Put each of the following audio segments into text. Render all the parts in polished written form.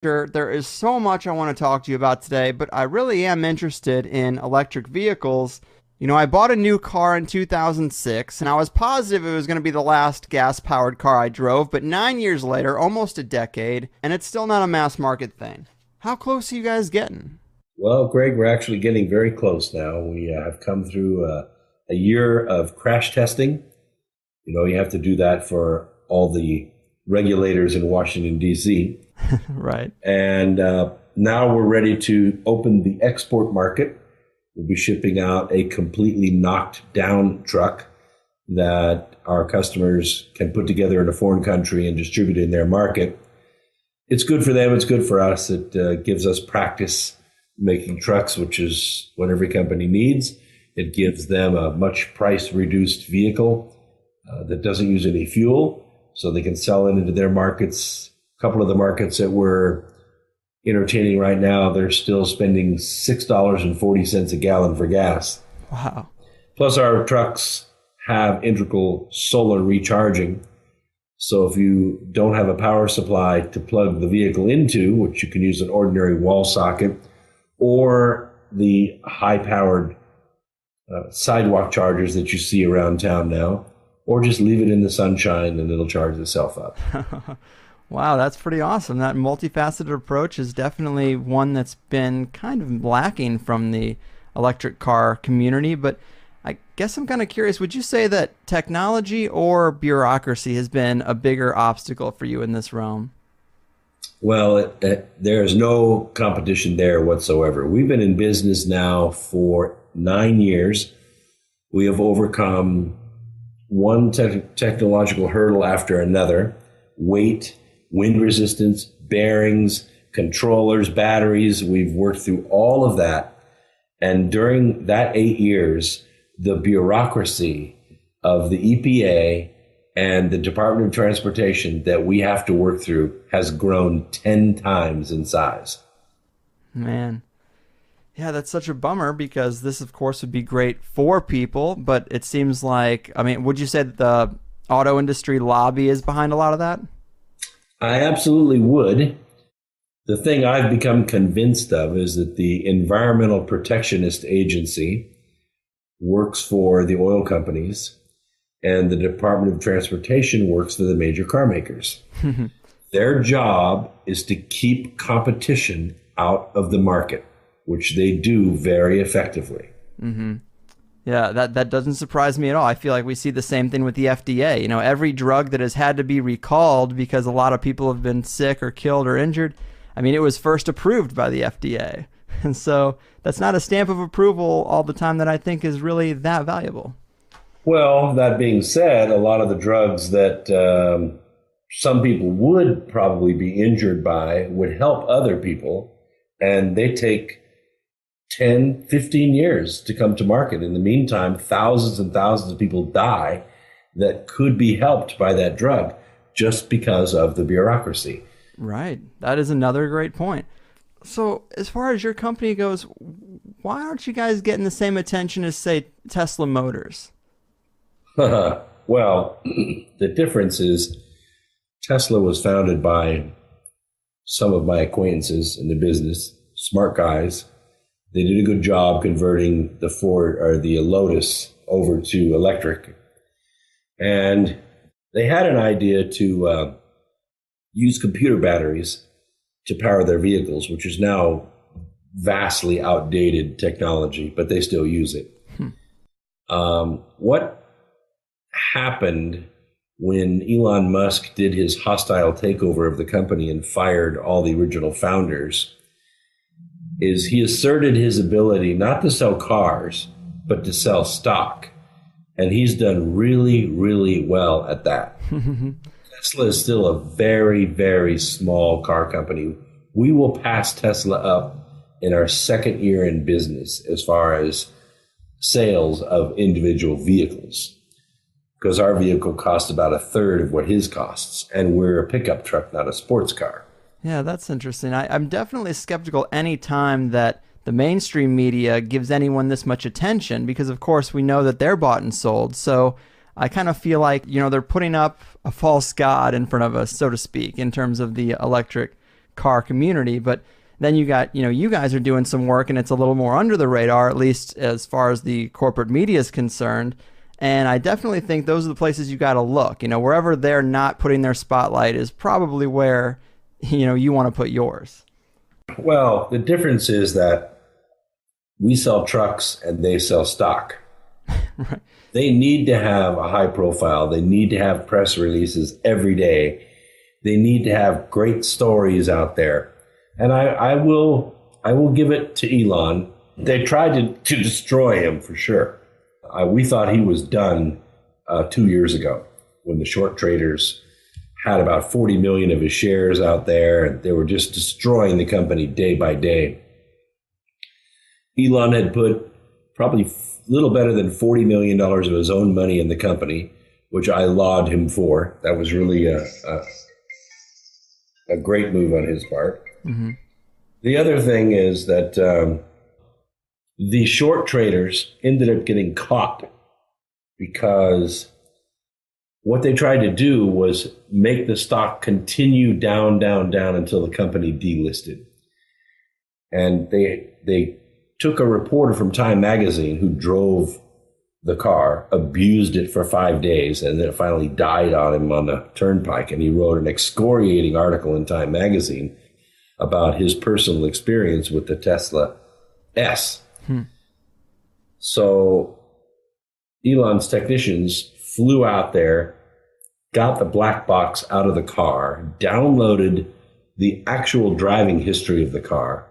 There is so much I want to talk to you about today, but I really am interested in electric vehicles. I bought a new car in 2006, and I was positive it was going to be the last gas-powered car I drove, but 9 years later, almost a decade, and it's still not a mass market thing. How close are you guys getting? Well, Greg, we're actually getting very close now. We have come through a year of crash testing. You have to do that for all the regulators in Washington, D.C. Right. And now we're ready to open the export market. We'll be shipping out a completely knocked down truck that our customers can put together in a foreign country and distribute in their market. It's good for them. It's good for us. It gives us practice making trucks, which is what every company needs. It gives them a much price reduced vehicle that doesn't use any fuel, so they can sell it into their markets. A couple of the markets that we're entertaining right now, they're still spending $6.40 a gallon for gas. Wow. Plus, our trucks have integral solar recharging. So if you don't have a power supply to plug the vehicle into, which you can use an ordinary wall socket, or the high-powered sidewalk chargers that you see around town now, or just leave it in the sunshine and it'll charge itself up. Wow, that's pretty awesome. That multifaceted approach is definitely one that's been kind of lacking from the electric car community. But I guess I'm kind of curious, would you say that technology or bureaucracy has been a bigger obstacle for you in this realm? Well, there's no competition there whatsoever. We've been in business now for 9 years. We have overcome one technological hurdle after another: weight, wind resistance, bearings, controllers, batteries. We've worked through all of that. And during that 8 years, the bureaucracy of the EPA and the Department of Transportation that we have to work through has grown 10 times in size. Man. Yeah, that's such a bummer because this, of course, would be great for people, but it seems like, I mean, would you say that the auto industry lobby is behind a lot of that? I absolutely would. The thing I've become convinced of is that the Environmental Protectionist Agency works for the oil companies, and the Department of Transportation works for the major car makers. Their job is to keep competition out of the market, which they do very effectively. Hmm. Yeah, that doesn't surprise me at all. I feel like we see the same thing with the FDA. Every drug that has had to be recalled because a lot of people have been sick or killed or injured, I mean, it was first approved by the FDA. And so that's not a stamp of approval all the time that I think is really that valuable. Well, that being said, a lot of the drugs that some people would probably be injured by would help other people, and they take 10, 15 years to come to market. In the meantime, thousands and thousands of people die that could be helped by that drug just because of the bureaucracy. Right. That is another great point. So, as far as your company goes, why aren't you guys getting the same attention as, say, Tesla Motors? Well, the difference is Tesla was founded by some of my acquaintances in the business, smart guys. They did a good job converting the Ford or the Lotus over to electric. And they had an idea to use computer batteries to power their vehicles, which is now vastly outdated technology, but they still use it. What happened when Elon Musk did his hostile takeover of the company and fired all the original founders is he asserted his ability not to sell cars, but to sell stock. And he's done really, really well at that. Tesla is still a very, very small car company. We will pass Tesla up in our second year in business as far as sales of individual vehicles, because our vehicle costs about a third of what his costs, and we're a pickup truck, not a sports car. Yeah, that's interesting. I'm definitely skeptical any time that the mainstream media gives anyone this much attention because, of course, we know that they're bought and sold. So I kind of feel like, they're putting up a false god in front of us, so to speak, in terms of the electric car community. But then you got, you guys are doing some work and it's a little more under the radar, at least as far as the corporate media is concerned. And I definitely think those are the places you got to look. Wherever they're not putting their spotlight is probably where, you want to put yours. Well, the difference is that we sell trucks and they sell stock. Right. They need to have a high profile. They need to have press releases every day. They need to have great stories out there. And I will give it to Elon. They tried to destroy him for sure. We thought he was done 2 years ago when the short traders had about 40 million of his shares out there, and they were just destroying the company day by day. Elon had put probably a little better than $40 million of his own money in the company, which I laud him for. That was really a great move on his part. Mm-hmm. The other thing is that the short traders ended up getting caught because what they tried to do was make the stock continue down, down, down until the company delisted. And they took a reporter from Time magazine who drove the car, abused it for 5 days, and then it finally died on him on the turnpike. And he wrote an excoriating article in Time magazine about his personal experience with the Tesla S. So Elon's technicians flew out there, got the black box out of the car, downloaded the actual driving history of the car,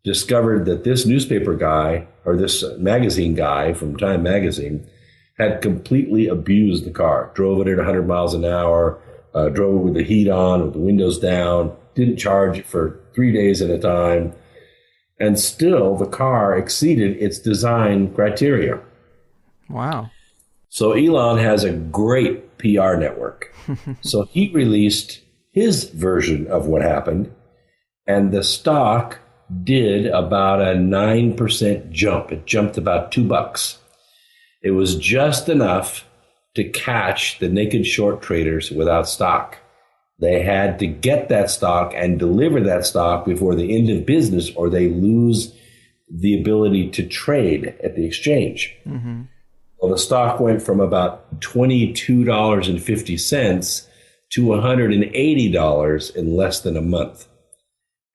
discovered that this newspaper guy or this magazine guy from Time magazine had completely abused the car, drove it at 100 miles an hour, drove it with the heat on, with the windows down, didn't charge it for 3 days at a time, and still the car exceeded its design criteria. Wow. So Elon has a great PR network. So he released his version of what happened, and the stock did about a 9% jump. It jumped about $2. It was just enough to catch the naked short traders without stock. They had to get that stock and deliver that stock before the end of business, or they lose the ability to trade at the exchange. Mm-hmm. Well, the stock went from about $22.50 to $180 in less than a month.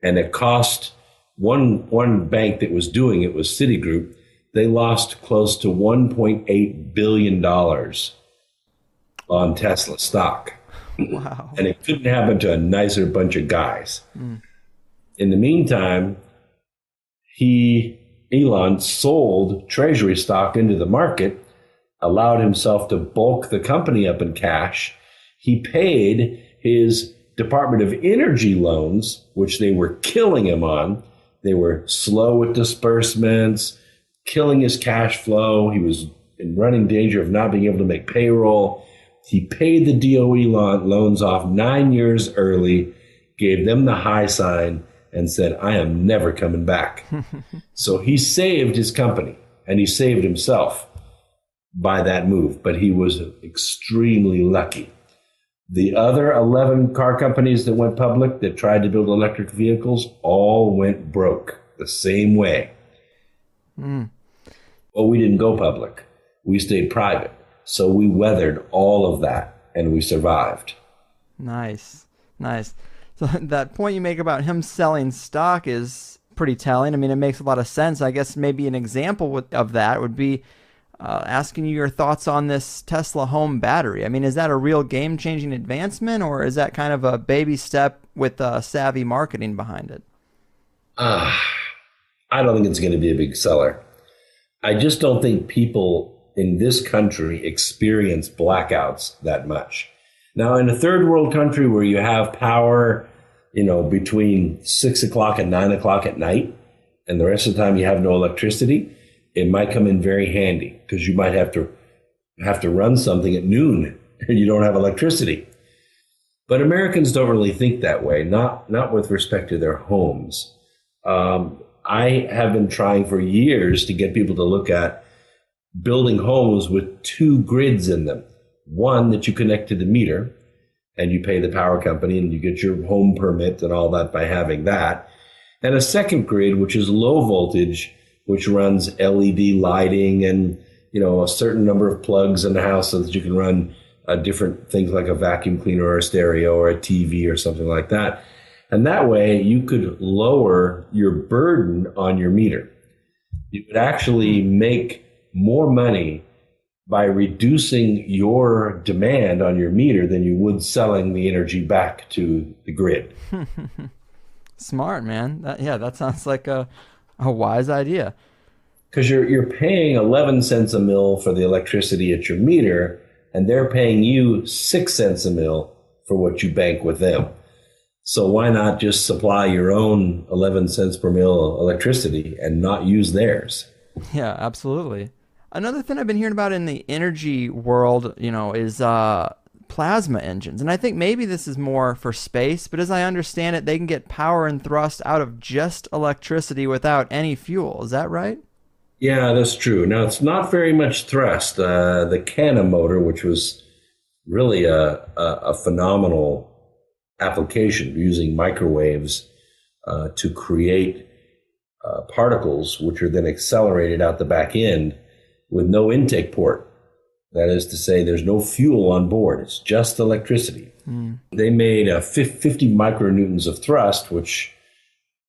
And it cost one bank that was doing it was Citigroup. They lost close to $1.8 billion on Tesla stock. Wow. And it couldn't happen to a nicer bunch of guys. In the meantime, Elon sold treasury stock into the market, allowed himself to bulk the company up in cash. He paid his Department of Energy loans, which they were killing him on. They were slow with disbursements, killing his cash flow. He was in running danger of not being able to make payroll. He paid the DOE loans off 9 years early, gave them the high sign, and said, I am never coming back. So he saved his company, and he saved himself by that move, but he was extremely lucky. The other 11 car companies that went public that tried to build electric vehicles all went broke the same way. Well, we didn't go public. We stayed private. So we weathered all of that, and we survived. Nice. So that point you make about him selling stock is pretty telling. I mean, it makes a lot of sense. I guess maybe an example of that would be asking you your thoughts on this Tesla home battery. I mean, is that a real game-changing advancement, or is that kind of a baby step with savvy marketing behind it? I don't think it's going to be a big seller. I just don't think people in this country experience blackouts that much. Now, in a third world country where you have power, between 6 o'clock and 9 o'clock at night, and the rest of the time you have no electricity, it might come in very handy because you might have to run something at noon and you don't have electricity. But Americans don't really think that way, not with respect to their homes. I have been trying for years to get people to look at building homes with 2 grids in them. One that you connect to the meter, and you pay the power company and you get your home permit and all that by having that. And a second grid, which is low voltage, which runs LED lighting and, a certain number of plugs in the house so that you can run different things like a vacuum cleaner or a stereo or a TV or something like that. And that way you could lower your burden on your meter. You would actually make more money by reducing your demand on your meter than you would selling the energy back to the grid. Smart, man. That sounds like a wise idea. Because you're paying 11 cents a mil for the electricity at your meter, and they're paying you 6 cents a mil for what you bank with them. So why not just supply your own 11 cents per mil electricity and not use theirs? Yeah, absolutely. Another thing I've been hearing about in the energy world, is plasma engines. And I think maybe this is more for space, but as I understand it, they can get power and thrust out of just electricity without any fuel. Is that right? Yeah, that's true. Now, it's not very much thrust. The Canna motor, which was really a phenomenal application using microwaves to create particles, which are then accelerated out the back end with no intake port. That is to say, there's no fuel on board. It's just electricity. They made 50 micronewtons of thrust, which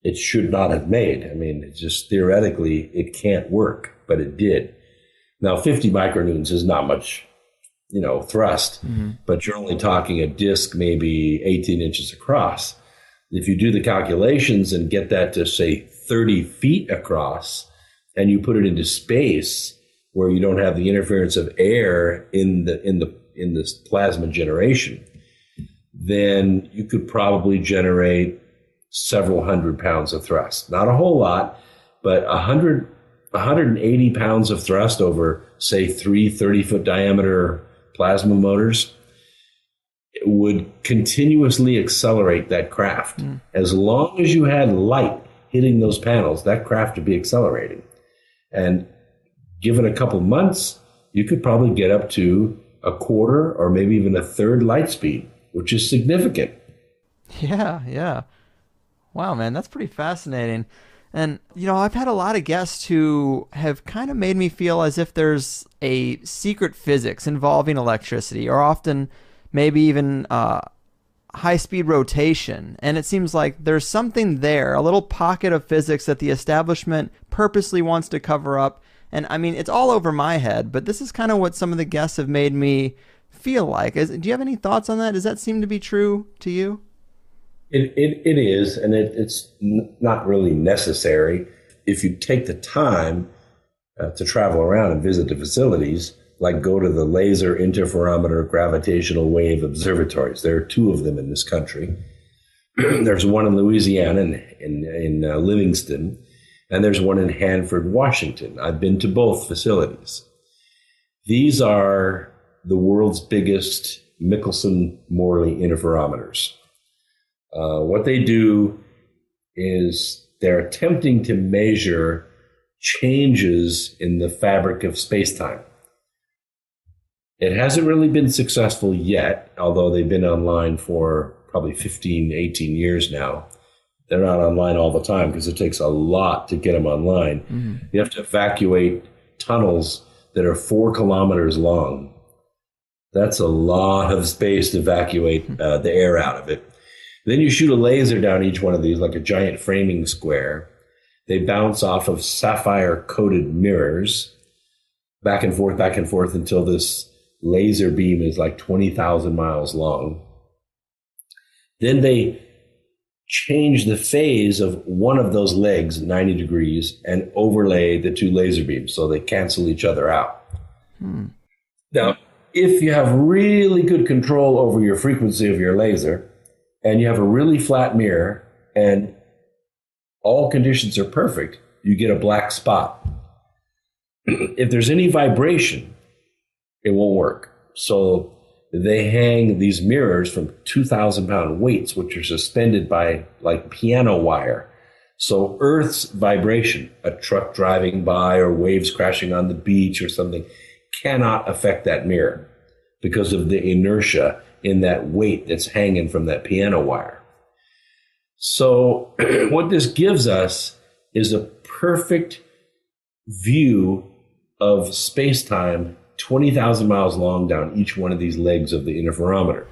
it should not have made. I mean, it's just theoretically, it can't work, but it did. Now, 50 micronewtons is not much, thrust, but you're only talking a disc maybe 18 inches across. If you do the calculations and get that to, say, 30 feet across, and you put it into space where you don't have the interference of air in this plasma generation, then you could probably generate several hundred pounds of thrust. Not a whole lot, but 180 pounds of thrust over, say, 3 30-foot diameter plasma motors would continuously accelerate that craft. As long as you had light hitting those panels, that craft would be accelerating. And given a couple months, you could probably get up to a quarter or maybe even a third light speed, which is significant. Yeah. Wow, man, that's pretty fascinating. And, I've had a lot of guests who have kind of made me feel as if there's a secret physics involving electricity, or often maybe even high-speed rotation. And it seems like there's something there, a little pocket of physics that the establishment purposely wants to cover up. And, I mean, it's all over my head, but this is kind of what some of the guests have made me feel like. Do you have any thoughts on that? Does that seem to be true to you? It is, and it's not really necessary. If you take the time to travel around and visit the facilities, like go to the Laser Interferometer Gravitational Wave Observatories. There are 2 of them in this country. There's one in Louisiana in Livingston, and there's one in Hanford, Washington. I've been to both facilities. These are the world's biggest Michelson-Morley interferometers. What they do is they're attempting to measure changes in the fabric of space-time. It hasn't really been successful yet, although they've been online for probably 15, 18 years now. They're not online all the time because it takes a lot to get them online. You have to evacuate tunnels that are 4 kilometers long. That's a lot of space to evacuate the air out of it. Then you shoot a laser down each one of these like a giant framing square. They bounce off of sapphire-coated mirrors back and forth until this laser beam is like 20,000 miles long. Then they change the phase of one of those legs 90 degrees and overlay the 2 laser beams so they cancel each other out. Now, if you have really good control over your frequency of your laser, and you have a really flat mirror, and all conditions are perfect, you get a black spot. If there's any vibration, it won't work. So they hang these mirrors from 2,000-pound weights, which are suspended by like piano wire. So Earth's vibration, a truck driving by or waves crashing on the beach or something, cannot affect that mirror because of the inertia in that weight that's hanging from that piano wire. So what this gives us is a perfect view of space-time 20,000 miles long down each one of these legs of the interferometer.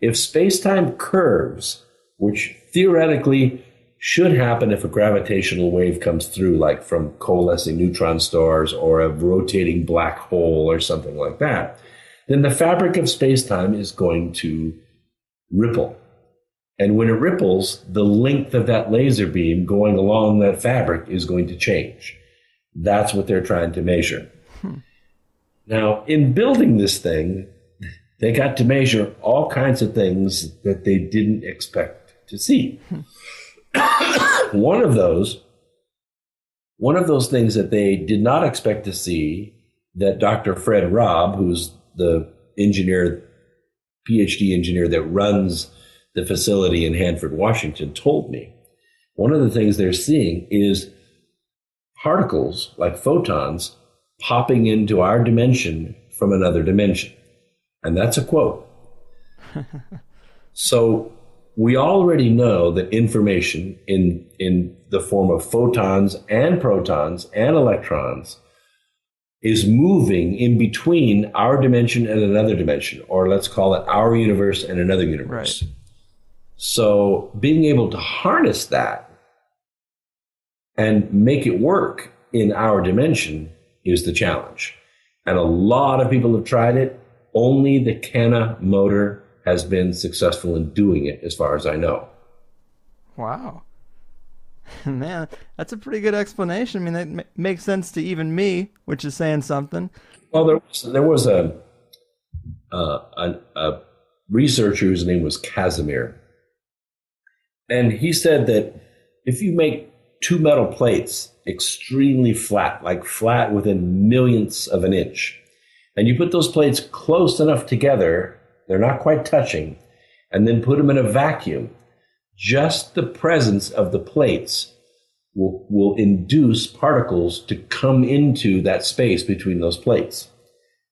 If space-time curves, which theoretically should happen if a gravitational wave comes through, like from coalescing neutron stars or a rotating black hole or something like that, then the fabric of space-time is going to ripple. And when it ripples, the length of that laser beam going along that fabric is going to change. That's what they're trying to measure. Now, in building this thing, they got to measure all kinds of things that they didn't expect to see. One of those things that they did not expect to see, that Dr. Fred Robb, who's the engineer, PhD engineer that runs the facility in Hanford, Washington, told me. One of the things they're seeing is particles like photons popping into our dimension from another dimension. And that's a quote. So we already know that information in the form of photons and protons and electrons is moving in between our dimension and another dimension, or let's call it our universe and another universe. Right. So being able to harness that and make it work in our dimension is the challenge. And a lot of people have tried it. Only the Cana motor has been successful in doing it, as far as I know. Wow. Man, that's a pretty good explanation. I mean, that makes sense to even me, which is saying something. Well, there was a researcher whose name was Casimir. And he said that if you make two metal plates extremely flat, like flat within millionths of an inch, and you put those plates close enough together, they're not quite touching, and then put them in a vacuum, just the presence of the plates will induce particles to come into that space between those plates,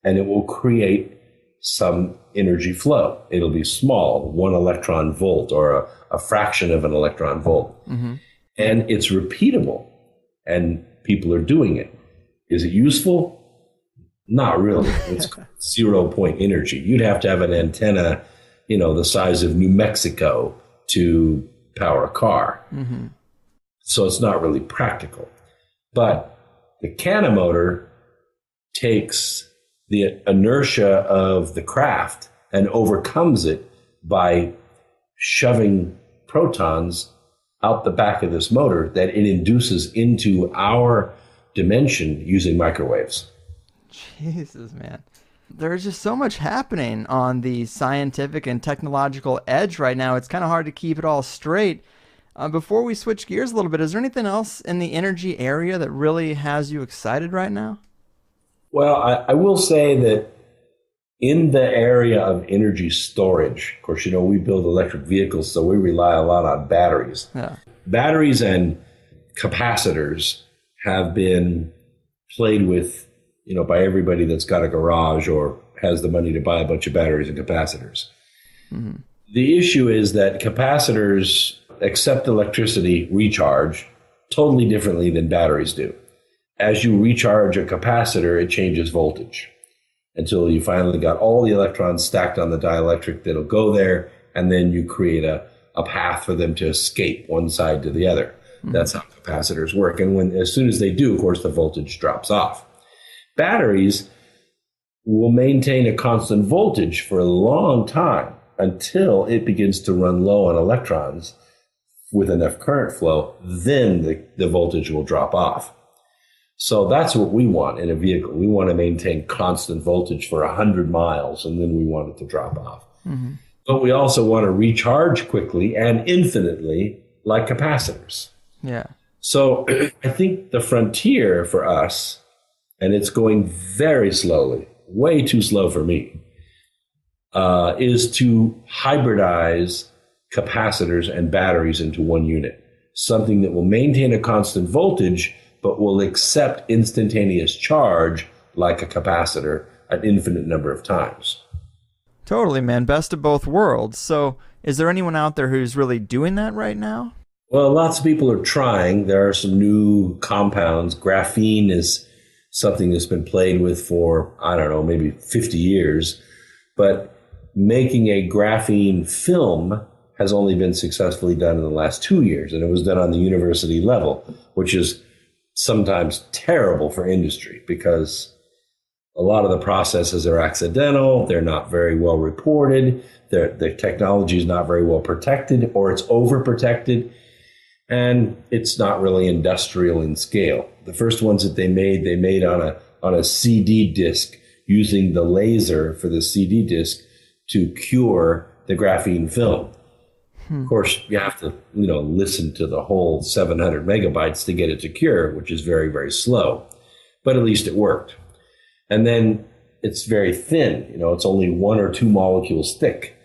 and it will create some energy flow. It'll be small, 1 electron volt or a fraction of an electron volt. Mm-hmm. And it's repeatable, and people are doing it. Is it useful? Not really. It's 0 point energy. You'd have to have an antenna, the size of New Mexico to power a car. Mm-hmm. So it's not really practical. But the Cana motor takes the inertia of the craft and overcomes it by shoving protons out the back of this motor that it induces into our dimension using microwaves. Jesus, man. There's just so much happening on the scientific and technological edge right now. It's kind of hard to keep it all straight. Before we switch gears a little bit, is there anything else in the energy area that really has you excited right now? Well, I will say that in the area of energy storage, of course, we build electric vehicles, so we rely a lot on batteries. Yeah. Batteries and capacitors have been played with, by everybody that's got a garage or has the money to buy a bunch of batteries and capacitors. Mm-hmm. The issue is that capacitors accept electricity, recharge, totally differently than batteries do. As you recharge a capacitor, it changes voltage until you finally got all the electrons stacked on the dielectric that'll go there, and then you create a path for them to escape one side to the other. Mm-hmm. That's how capacitors work. And as soon as they do, of course, the voltage drops off. Batteries will maintain a constant voltage for a long time until it begins to run low on electrons with enough current flow. Then the voltage will drop off. So that's what we want in a vehicle. We want to maintain constant voltage for 100 miles, and then we want it to drop off. Mm-hmm. But we also want to recharge quickly and infinitely, like capacitors. Yeah. So I think the frontier for us, and it's going very slowly, way too slow for me, is to hybridize capacitors and batteries into one unit. Something that will maintain a constant voltage, but will accept instantaneous charge like a capacitor an infinite number of times. Totally, man. Best of both worlds. So, is there anyone out there who's really doing that right now? Well, lots of people are trying. There are some new compounds. Graphene is something that's been played with for, I don't know, maybe 50 years. But making a graphene film has only been successfully done in the last 2 years. And it was done on the university level, which is sometimes terrible for industry because a lot of the processes are accidental. They're not very well reported. The technology is not very well protected, or it's overprotected. And it's not really industrial in scale. The first ones that they made on a CD disc using the laser for the CD disc to cure the graphene film. Of course, you have to, listen to the whole 700 megabytes to get it to cure, which is very, very slow. But at least it worked. And then it's very thin. It's only 1 or 2 molecules thick.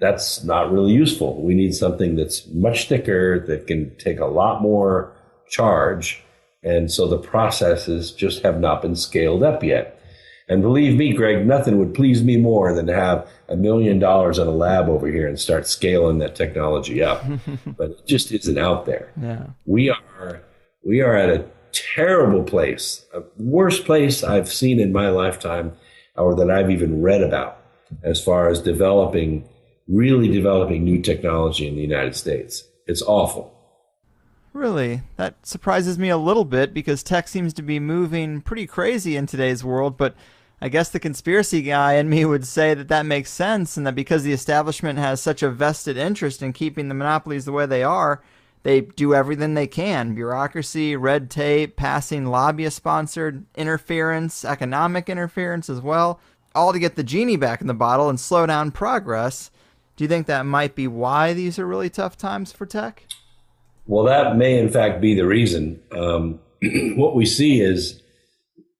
That's not really useful. We need something that's much thicker, that can take a lot more charge. And so the processes just have not been scaled up yet. And believe me, Greg, nothing would please me more than to have $1 million in a lab over here and start scaling that technology up. But it just isn't out there. Yeah. We are at a terrible place, a worst place I've seen in my lifetime, or that I've even read about, as far as really developing new technology in the United States. It's awful. Really? That surprises me a little bit because tech seems to be moving pretty crazy in today's world, but I guess the conspiracy guy in me would say that makes sense, and that because the establishment has such a vested interest in keeping the monopolies the way they are, they do everything they can. Bureaucracy, red tape, passing lobbyist-sponsored interference, economic interference as well, all to get the genie back in the bottle and slow down progress. Do you think that might be why these are really tough times for tech? Well, that may in fact be the reason. What we see is,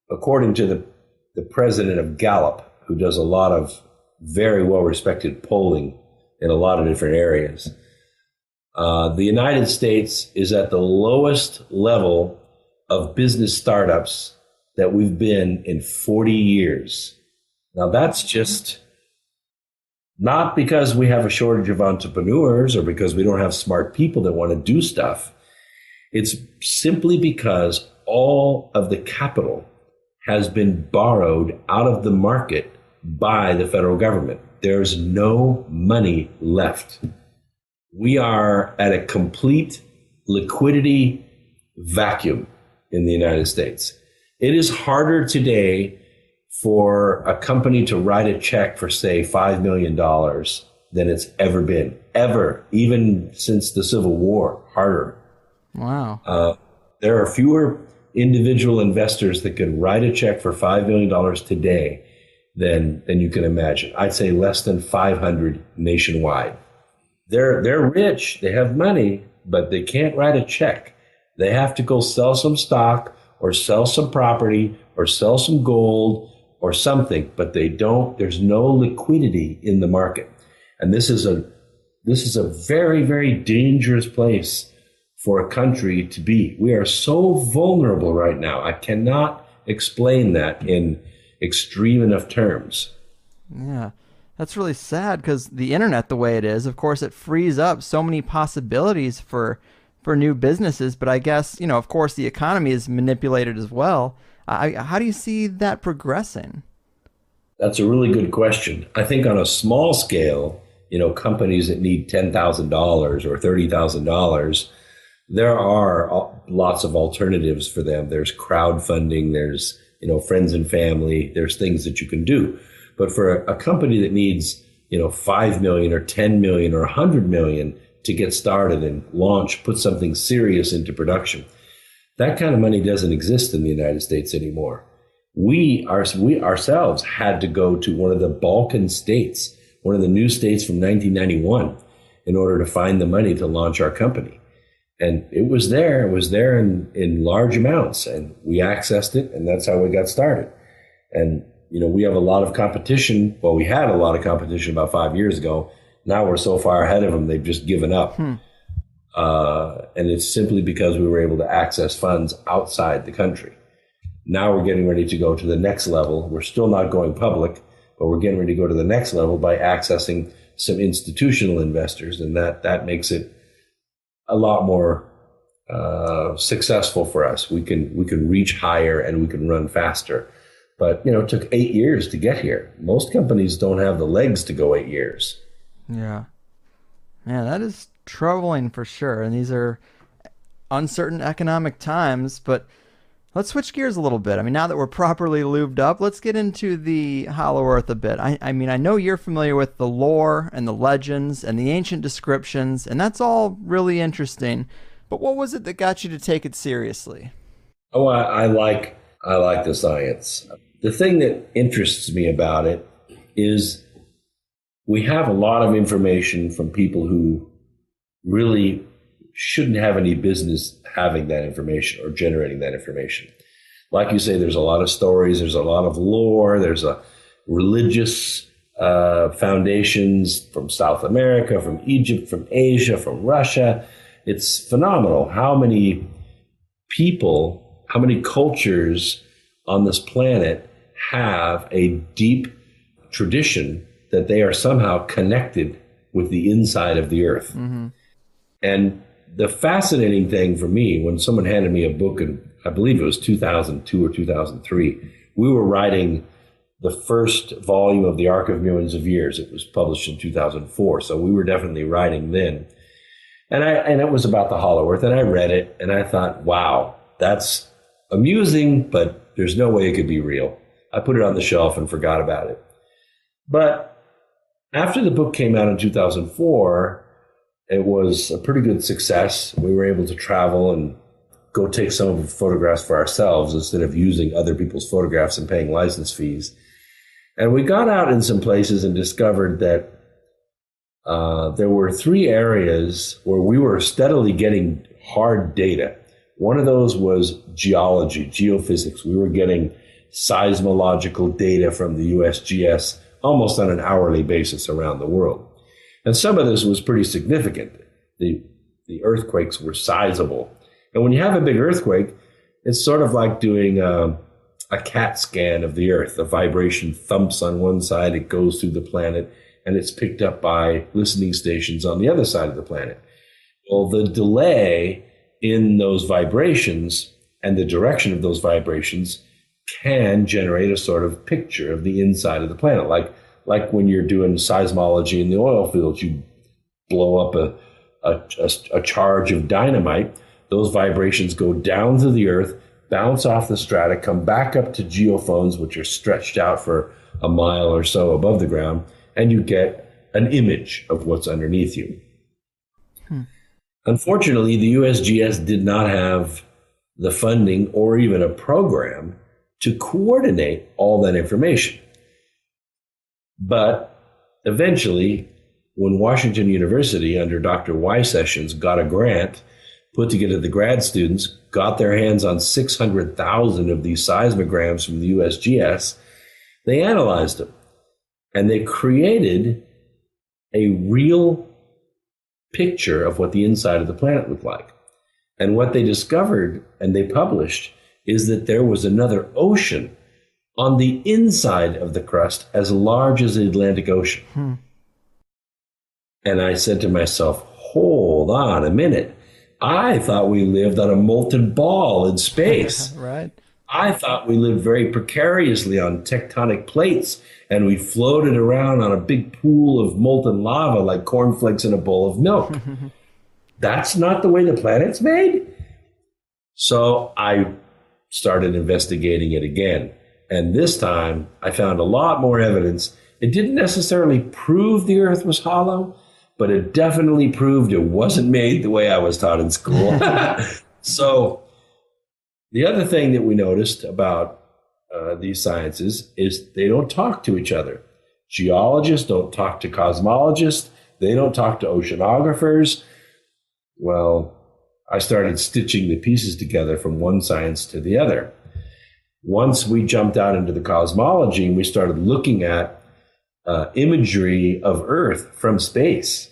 according to the president of Gallup, who does a lot of very well-respected polling in a lot of different areas, the United States is at the lowest level of business startups that we've been in 40 years. Now, that's just not because we have a shortage of entrepreneurs or because we don't have smart people that want to do stuff. It's simply because all of the capital has been borrowed out of the market by the federal government. There's no money left. We are at a complete liquidity vacuum in the United States. It is harder today for a company to write a check for, say, $5 million than it's ever been, even since the Civil War, harder. Wow. There are fewer individual investors that can write a check for $5 million today than you can imagine. I'd say less than 500 nationwide. They're rich, they have money, but they can't write a check. They have to go sell some stock or sell some property or sell some gold or something, but there's no liquidity in the market. And this is a very, very dangerous place for a country to be. We are so vulnerable right now. I cannot explain that in extreme enough terms. Yeah, that's really sad because the internet, the way it is, of course, it frees up so many possibilities for new businesses. But I guess, of course, the economy is manipulated as well. How do you see that progressing? That's a really good question. I think on a small scale, companies that need $10,000 or $30,000, there are lots of alternatives for them. There's crowdfunding, there's, friends and family, there's things that you can do. But for a company that needs, 5 million or 10 million or 100 million to get started and launch, put something serious into production, that kind of money doesn't exist in the United States anymore. We ourselves had to go to one of the Balkan states, one of the new states from 1991, in order to find the money to launch our company. And it was there in large amounts, and we accessed it, and that's how we got started. And, we have a lot of competition. Well, we had a lot of competition about 5 years ago. Now we're so far ahead of them, they've just given up. And it's simply because we were able to access funds outside the country. Now we're getting ready to go to the next level. We're still not going public, but we're getting ready to go to the next level by accessing some institutional investors, and that makes it a lot more successful for us. We can reach higher and we can run faster. But it took 8 years to get here. Most companies don't have the legs to go 8 years. Yeah. Man, that is troubling for sure. And these are uncertain economic times, but let's switch gears a little bit. I mean, now that we're properly lubed up, let's get into the Hollow Earth a bit. I mean, I know you're familiar with the lore and the legends and the ancient descriptions, and that's all really interesting. But what was it that got you to take it seriously? Oh, I like the science. The thing that interests me about it is we have a lot of information from people who really shouldn't have any business having that information or generating that information. Like you say, there's a lot of stories, there's a lot of lore, there's a religious foundations from South America, from Egypt, from Asia, from Russia. It's phenomenal how many people, how many cultures on this planet have a deep tradition that they are somehow connected with the inside of the earth. Mm-hmm. And the fascinating thing for me, when someone handed me a book, and I believe it was 2002 or 2003, we were writing the first volume of the Arc of Millions of Years. It was published in 2004, so we were definitely writing then. And it was about the Hollow Earth, and I read it, and I thought, wow, that's amusing, but there's no way it could be real. I put it on the shelf and forgot about it. But after the book came out in 2004, it was a pretty good success. We were able to travel and go take some of the photographs for ourselves instead of using other people's photographs and paying license fees. And we got out in some places and discovered that there were 3 areas where we were steadily getting hard data. One of those was geology, geophysics. We were getting seismological data from the USGS almost on an hourly basis around the world. And some of this was pretty significant. The earthquakes were sizable. And when you have a big earthquake, it's sort of like doing a CAT scan of the earth. The vibration thumps on one side, it goes through the planet, and it's picked up by listening stations on the other side of the planet. Well, the delay in those vibrations and the direction of those vibrations can generate a sort of picture of the inside of the planet. Like when you're doing seismology in the oil fields, you blow up a charge of dynamite. Those vibrations go down to the earth, bounce off the strata, come back up to geophones, which are stretched out for a mile or so above the ground, and you get an image of what's underneath you. Unfortunately, the USGS did not have the funding or even a program to coordinate all that information. But eventually, when Washington University, under Dr. Y. Sessions, got a grant put together, the grad students got their hands on 600,000 of these seismograms from the USGS. They analyzed them, and they created a real picture of what the inside of the planet looked like. And what they discovered, and they published, is that there was another ocean on the inside of the crust as large as the Atlantic Ocean. And I said to myself, hold on a minute. I thought we lived on a molten ball in space. Right. I thought we lived very precariously on tectonic plates, and we floated around on a big pool of molten lava like cornflakes in a bowl of milk. That's not the way the planet's made. So I started investigating it again. And this time I found a lot more evidence. It didn't necessarily prove the Earth was hollow, but it definitely proved it wasn't made the way I was taught in school. So the other thing that we noticed about these sciences is they don't talk to each other. Geologists don't talk to cosmologists. They don't talk to oceanographers. Well, I started stitching the pieces together from one science to the other. Once we jumped out into the cosmology and we started looking at imagery of Earth from space,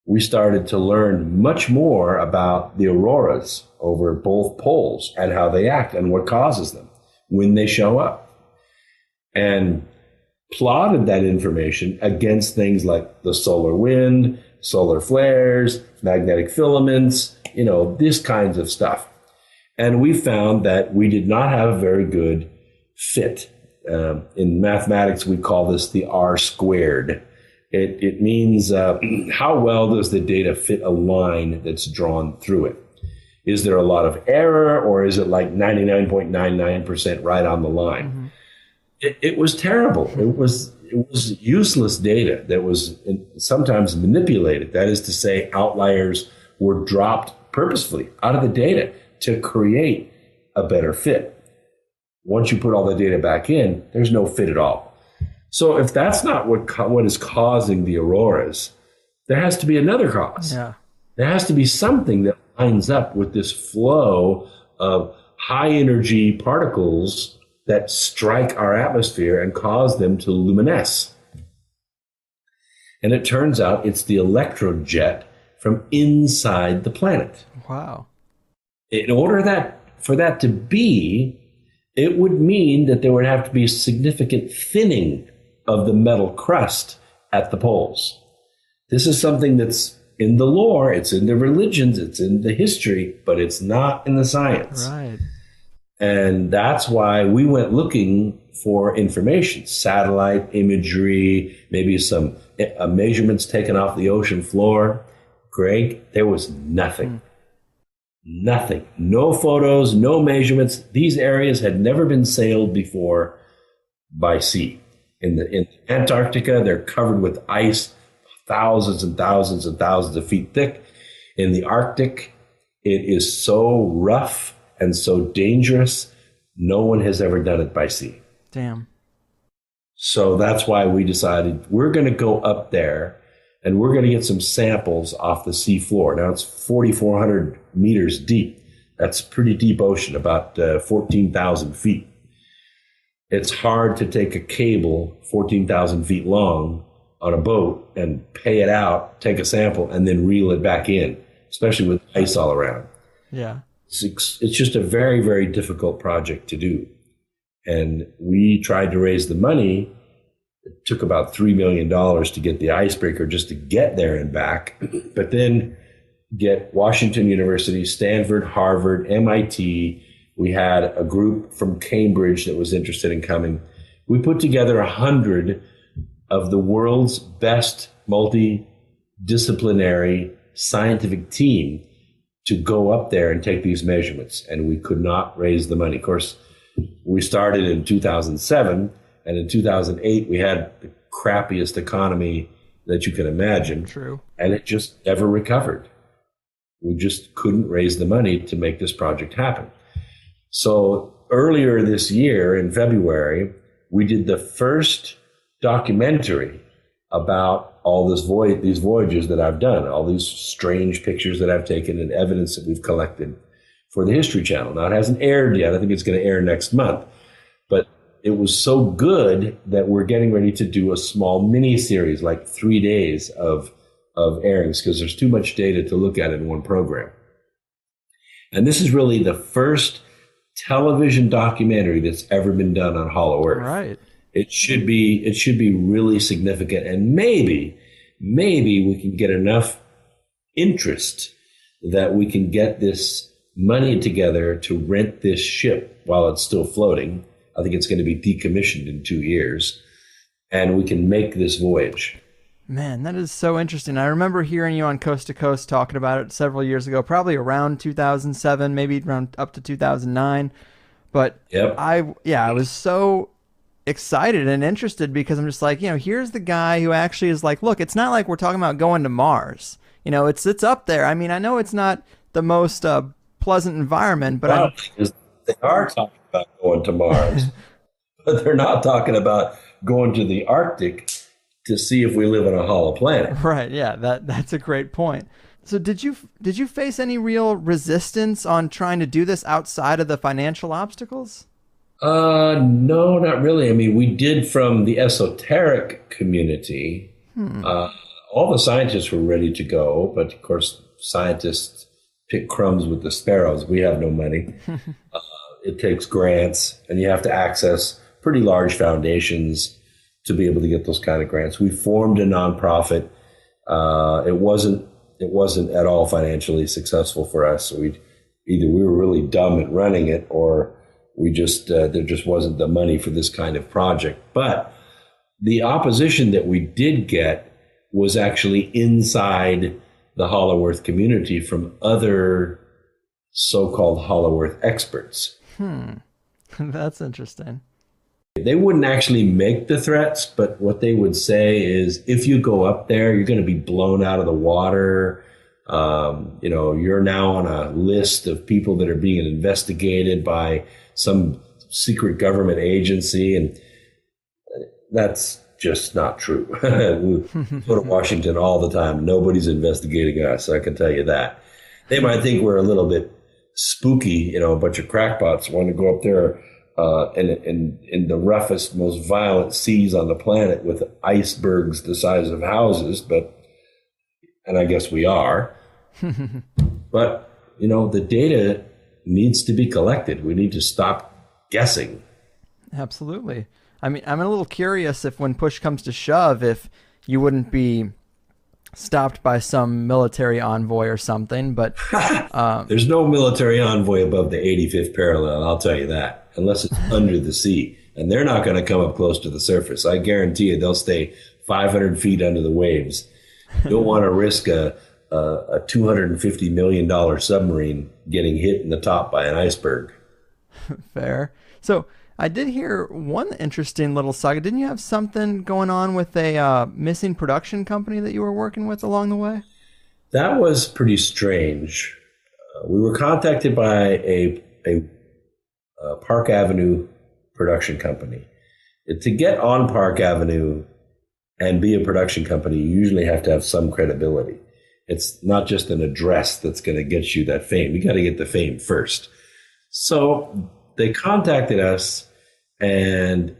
we started to learn much more about the auroras over both poles and how they act and what causes them when they show up. And plotted that information against things like the solar wind, solar flares, magnetic filaments, this kinds of stuff. And we found that we did not have a very good fit. In mathematics, we call this the R squared. It means how well does the data fit a line that's drawn through it? Is there a lot of error, or is it like 99.99% right on the line? Mm-hmm. It was terrible. It was useless data that was sometimes manipulated. That is to say, outliers were dropped purposefully out of the data to create a better fit. Once you put all the data back in, there's no fit at all. So if that's not what is causing the auroras, there has to be another cause. Yeah. There has to be something that lines up with this flow of high energy particles that strike our atmosphere and cause them to luminesce. And it turns out it's the electrojet from inside the planet. Wow. In order for that to be, it would mean that there would have to be significant thinning of the metal crust at the poles. This is something that's in the lore, it's in the religions, it's in the history, but it's not in the science. Right. And that's why we went looking for information, satellite imagery, maybe some measurements taken off the ocean floor. Greg, there was nothing. Nothing. No photos, no measurements. These areas had never been sailed before by sea. In Antarctica, they're covered with ice, thousands and thousands and thousands of feet thick. In the Arctic, it is so rough and so dangerous, no one has ever done it by sea. Damn. So that's why we decided we're going to go up there and we're going to get some samples off the sea floor. Now it's 4,400 meters deep. That's pretty deep ocean, about 14,000 feet. It's hard to take a cable 14,000 feet long on a boat and pay it out, take a sample, and then reel it back in, especially with ice all around. Yeah. It's just a very, very difficult project to do. And we tried to raise the money. It took about $3 million to get the icebreaker just to get there and back. But then get Washington University, Stanford, Harvard, MIT. We had a group from Cambridge that was interested in coming. We put together 100 of the world's best multidisciplinary scientific team to go up there and take these measurements. And we could not raise the money. Of course, we started in 2007, and in 2008, we had the crappiest economy that you can imagine. True. And it just never recovered. We just couldn't raise the money to make this project happen. So earlier this year, in February, we did the first documentary about all these voyages that I've done, all these strange pictures that I've taken and evidence that we've collected for the History Channel. Now, it hasn't aired yet. I think it's going to air next month. But it was so good that we're getting ready to do a small mini-series, like 3 days of airings, because there's too much data to look at in one program. And this is really the first television documentary that's ever been done on Hollow Earth. Right. It should be really significant, and maybe we can get enough interest that we can get this money together to rent this ship while it's still floating. I think it's going to be decommissioned in 2 years, and we can make this voyage. Man, that is so interesting. I remember hearing you on Coast to Coast talking about it several years ago, probably around 2007, maybe around up to 2009. But yep. I was so excited and interested because I'm just like, here's the guy who actually is like, look, it's not like we're talking about going to Mars. It's up there. I mean, I know it's not the most pleasant environment, but they are talking about going to Mars, but they're not talking about going to the Arctic to see if we live on a hollow planet. Right. Yeah, that's a great point. So did you face any real resistance on trying to do this outside of the financial obstacles? No, not really. I mean, we did from the esoteric community. All the scientists were ready to go, but of course, scientists pick crumbs with the sparrows. We have no money. It takes grants, and you have to access pretty large foundations to be able to get those kind of grants. We formed a nonprofit. It wasn't at all financially successful for us. Either we were really dumb at running it, or we just there just wasn't the money for this kind of project. But the opposition that we did get was actually inside the Hollow Earth community from other so-called Hollow Earth experts. That's interesting. They wouldn't actually make the threats, but what they would say is, if you go up there, you're going to be blown out of the water. You're now on a list of people that are being investigated by some secret government agency, and that's just not true. We go to Washington all the time. Nobody's investigating us, I can tell you that. They might think we're a little bit spooky, a bunch of crackpots want to go up there in the roughest, most violent seas on the planet with icebergs the size of houses, and I guess we are. But, the data needs to be collected. We need to stop guessing. Absolutely. I mean, I'm a little curious if when push comes to shove, if you wouldn't be stopped by some military envoy or something, but... There's no military envoy above the 85th parallel, I'll tell you that, unless it's under the sea. And they're not going to come up close to the surface. I guarantee you they'll stay 500 feet under the waves. You don't want to risk a $250 million submarine getting hit in the top by an iceberg. Fair. So I did hear one interesting little saga. Didn't you have something going on with a missing production company that you were working with along the way? That was pretty strange. We were contacted by a Park Avenue production company. To get on Park Avenue and be a production company, you usually have to have some credibility. It's not just an address that's going to get you that fame. You got to get the fame first. So they contacted us and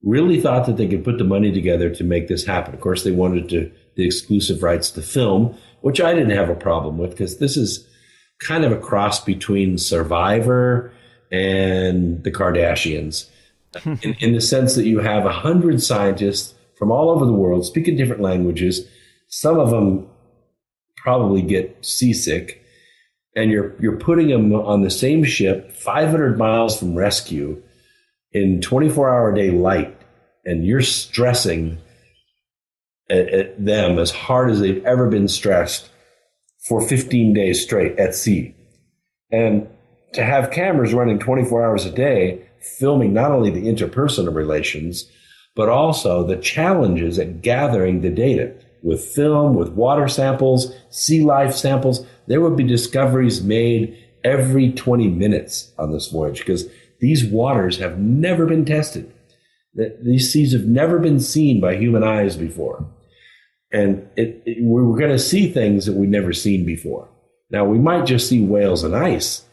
really thought that they could put the money together to make this happen. Of course, they wanted the exclusive rights to film, which I didn't have a problem with, because this is kind of a cross between Survivor and the Kardashians, in the sense that you have 100 scientists from all over the world speaking different languages. Some of them probably get seasick, and you're putting them on the same ship 500 miles from rescue in 24-hour-a-day light, and you're stressing at them as hard as they've ever been stressed for 15 days straight at sea. And to have cameras running 24 hours a day, filming not only the interpersonal relations, but also the challenges at gathering the data with film, with water samples, sea life samples. There would be discoveries made every 20 minutes on this voyage, because these waters have never been tested. These seas have never been seen by human eyes before. And we were going to see things that we'd never seen before. Now, we might just see whales and ice,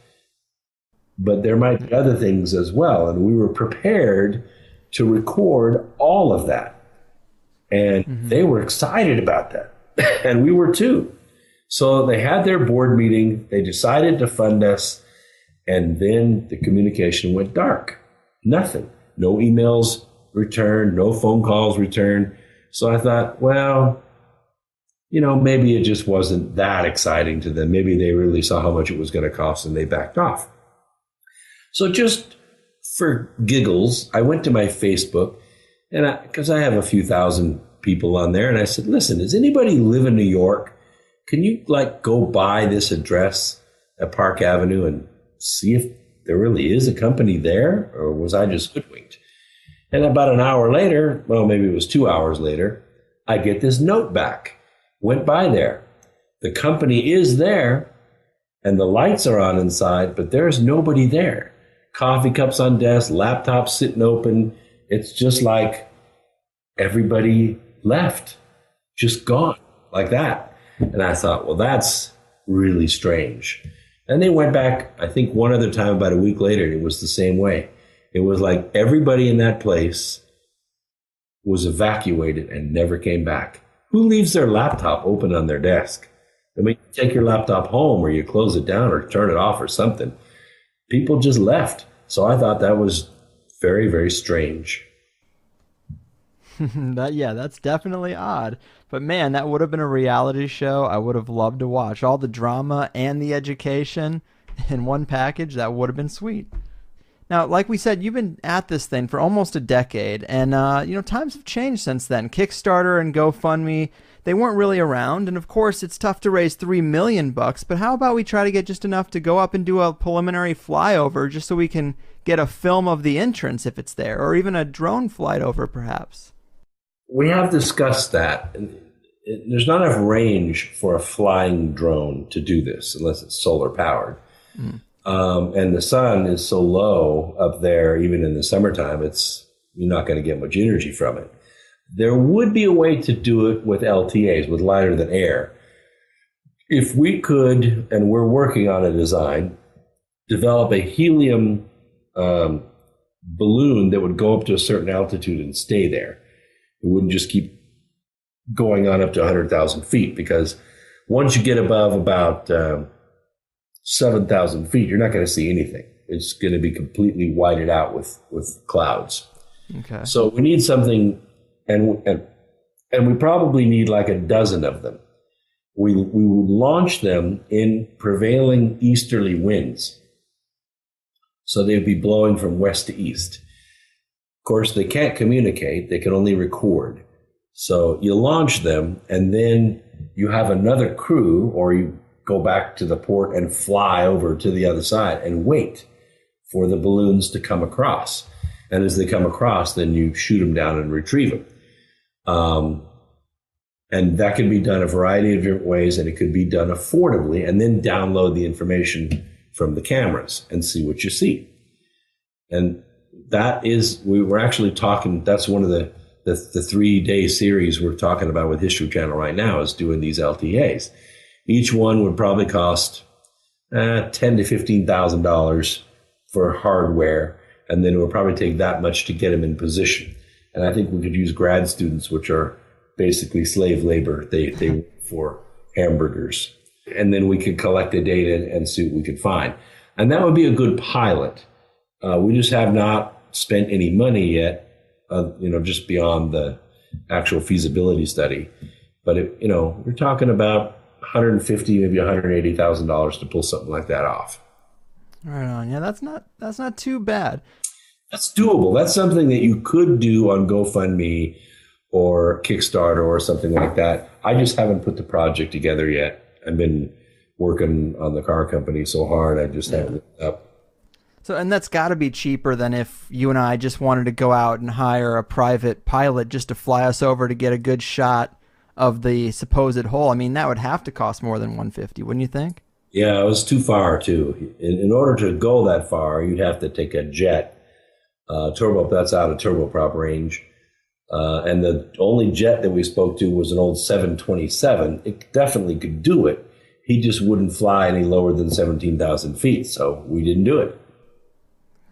but there might be other things as well. And we were prepared to record all of that. And they were excited about that. And we were too. So they had their board meeting. They decided to fund us. And then the communication went dark. Nothing. No emails returned. No phone calls returned. So I thought, well, maybe it just wasn't that exciting to them. Maybe they really saw how much it was going to cost and they backed off. So just for giggles, I went to my Facebook, and because I have a few thousand people on there, and I said, listen, does anybody live in New York? Can you go by this address at Park Avenue and see if there really is a company there, or was I just hoodwinked? And about an hour later, well, maybe it was 2 hours later, I get this note back. Went by there. The company is there, and the lights are on inside, but there's nobody there. Coffee cups on desk, laptops sitting open. It's just like everybody left, just gone like that. And I thought, well, that's really strange. And they went back, I think one other time about a week later, and it was the same way. It was like everybody in that place was evacuated and never came back. Who leaves their laptop open on their desk? I mean, you take your laptop home, or you close it down or turn it off or something. People just left. So I thought that was very, very strange. That's definitely odd. But man, that would have been a reality show I would have loved to watch. All the drama and the education in one package, that would have been sweet. Now, like we said, you've been at this thing for almost a decade, and times have changed since then. Kickstarter and GoFundMe, they weren't really around, and of course, it's tough to raise $3 million. But how about we try to get just enough to go up and do a preliminary flyover, just so we can get a film of the entrance if it's there, or even a drone flight over, perhaps? We have discussed that. There's not enough range for a flying drone to do this unless it's solar powered. Mm. And the sun is so low up there, even in the summertime, you're not going to get much energy from it. There would be a way to do it with LTAs, with lighter than air. If we could, and we're working on a design, develop a helium balloon that would go up to a certain altitude and stay there. It wouldn't just keep going on up to 100,000 feet, because once you get above about 7,000 feet, you're not going to see anything. It's going to be completely whited out with clouds. Okay. So we need something, and we probably need like a dozen of them. We would launch them in prevailing easterly winds. So they'd be blowing from west to east. Of course, they can't communicate. They can only record. So you launch them, and then you have another crew, or you go back to the port and fly over to the other side and wait for the balloons to come across. And as they come across, then you shoot them down and retrieve them. And that can be done a variety of different ways, and it could be done affordably, and then download the information from the cameras and see what you see. And we were actually talking, that's one of the 3-day series we're talking about with History Channel right now, is doing these LTAs. Each one would probably cost $10,000 to $15,000 for hardware, and then it would probably take that much to get them in position. And I think we could use grad students, which are basically slave labor. They work for hamburgers. And then we could collect the data and see what we could find. And that would be a good pilot. We just have not spent any money yet, just beyond the actual feasibility study. But we're talking about $150,000, maybe $180,000 to pull something like that off. Right on. Yeah, that's not too bad. That's doable. That's something that you could do on GoFundMe or Kickstarter or something like that. I just haven't put the project together yet. I've been working on the car company so hard, I just haven't looked up. So, and that's got to be cheaper than if you and I just wanted to go out and hire a private pilot just to fly us over to get a good shot of the supposed hole. I mean, that would have to cost more than $150, wouldn't you think? Yeah, it was too far too. In order to go that far, you'd have to take a jet, turbo. That's out of turboprop range, and the only jet that we spoke to was an old 727. It definitely could do it. He just wouldn't fly any lower than 17,000 feet, so we didn't do it.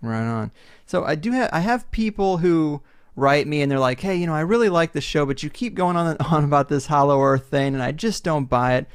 Right on. So I have people who write me and they're like, hey, I really like the show, but you keep going on about this hollow earth thing, and I just don't buy it.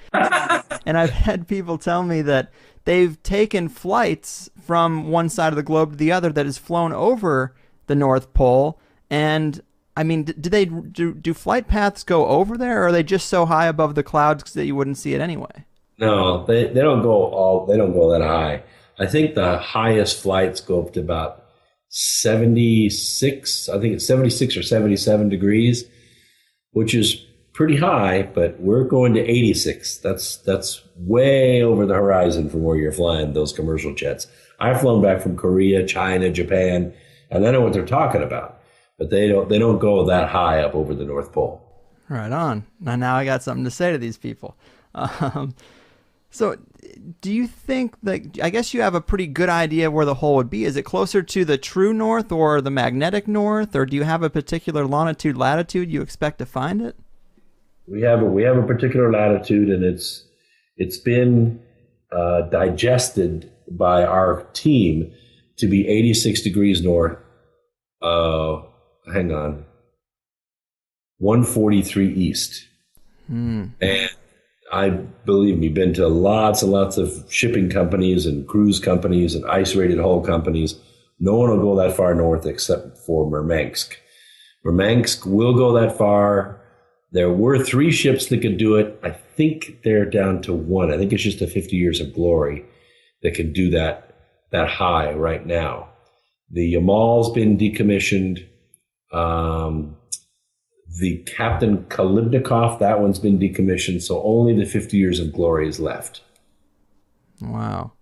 And I've had people tell me that they've taken flights from one side of the globe to the other that has flown over the North Pole. And I mean, do flight paths go over there, or are they just so high above the clouds that you wouldn't see it anyway? No, they don't go that high. I think the highest flights go up to about 76. I think it's 76 or 77 degrees, which is pretty high, but we're going to 86. That's way over the horizon from where you're flying those commercial jets. I've flown back from Korea, China, Japan, and I know what they're talking about, but they don't go that high up over the North Pole. Right on. Now I got something to say to these people. So do you think that, I guess you have a pretty good idea of where the hole would be. Is it closer to the true north or the magnetic north, or do you have a particular longitude, latitude you expect to find it? We have a particular latitude, and it's been digested by our team to be 86 degrees north. 143 east. And I, believe me, been to lots and lots of shipping companies and cruise companies and ice-rated hull companies. No one will go that far north except for Murmansk. Murmansk will go that far. There were 3 ships that could do it. I think they're down to 1. I think it's just a 50 Years of Glory that can do that high right now. The Yamal's been decommissioned. The Captain Kalibnikov, that one's been decommissioned. So only the 50 Years of Glory is left. Wow.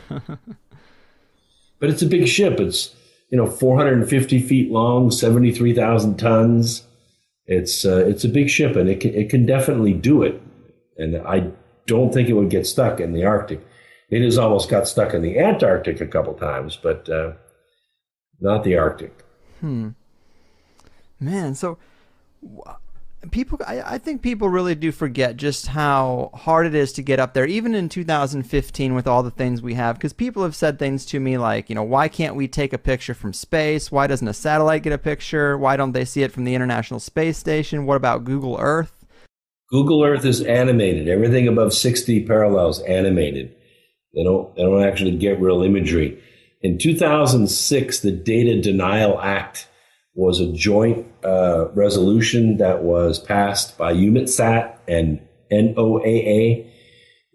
But it's a big ship. It's 450 feet long, 73,000 tons. It's a big ship, and it can definitely do it. And I don't think it would get stuck in the Arctic. It has almost got stuck in the Antarctic a couple times, but not the Arctic. Man, so I think people really do forget just how hard it is to get up there, even in 2015 with all the things we have, because people have said things to me like, why can't we take a picture from space? Why doesn't a satellite get a picture? Why don't they see it from the International Space Station? What about Google Earth? Google Earth is animated. Everything above 60 parallels animated. They don't actually get real imagery. In 2006, the Data Denial Act was a joint resolution that was passed by EUMETSAT and NOAA.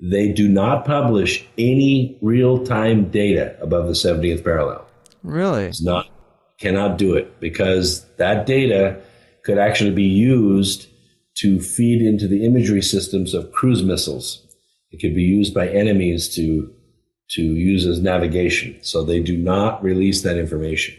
They do not publish any real-time data above the 70th parallel. Really? Cannot do it, because that data could actually be used to feed into the imagery systems of cruise missiles. It could be used by enemies to use as navigation. So they do not release that information.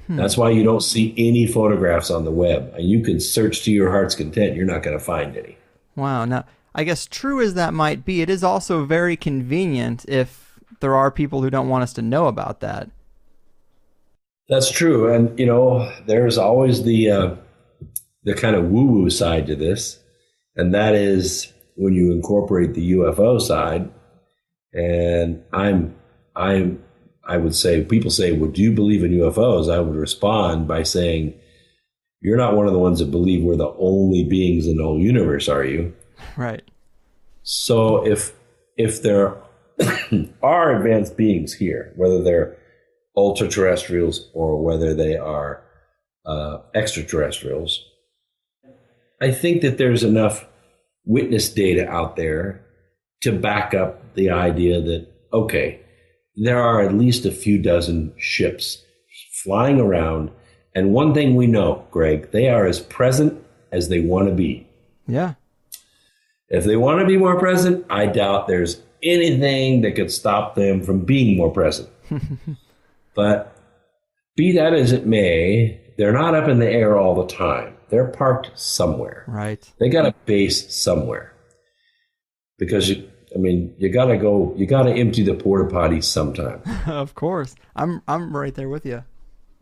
That's why you don't see any photographs on the web. You can search to your heart's content. You're not going to find any. Wow. Now, I guess true as that might be, it is also very convenient if there are people who don't want us to know about that. That's true. And, there's always the kind of woo-woo side to this. And that is when you incorporate the UFO side. And I would say, people say, well, do you believe in UFOs? I would respond by saying, you're not one of the ones that believe we're the only beings in the whole universe, are you? Right. So if there are advanced beings here, whether they're ultra-terrestrials or whether they are extraterrestrials, I think that there's enough witness data out there to back up the idea that, okay, there are at least a few dozen ships flying around. And one thing we know, Greg, they are as present as they want to be. Yeah. If they want to be more present, I doubt there's anything that could stop them from being more present. But be that as it may, they're not up in the air all the time. They're parked somewhere. Right. They got a base somewhere. Because you gotta empty the porta potty sometime. Of course. I'm right there with you.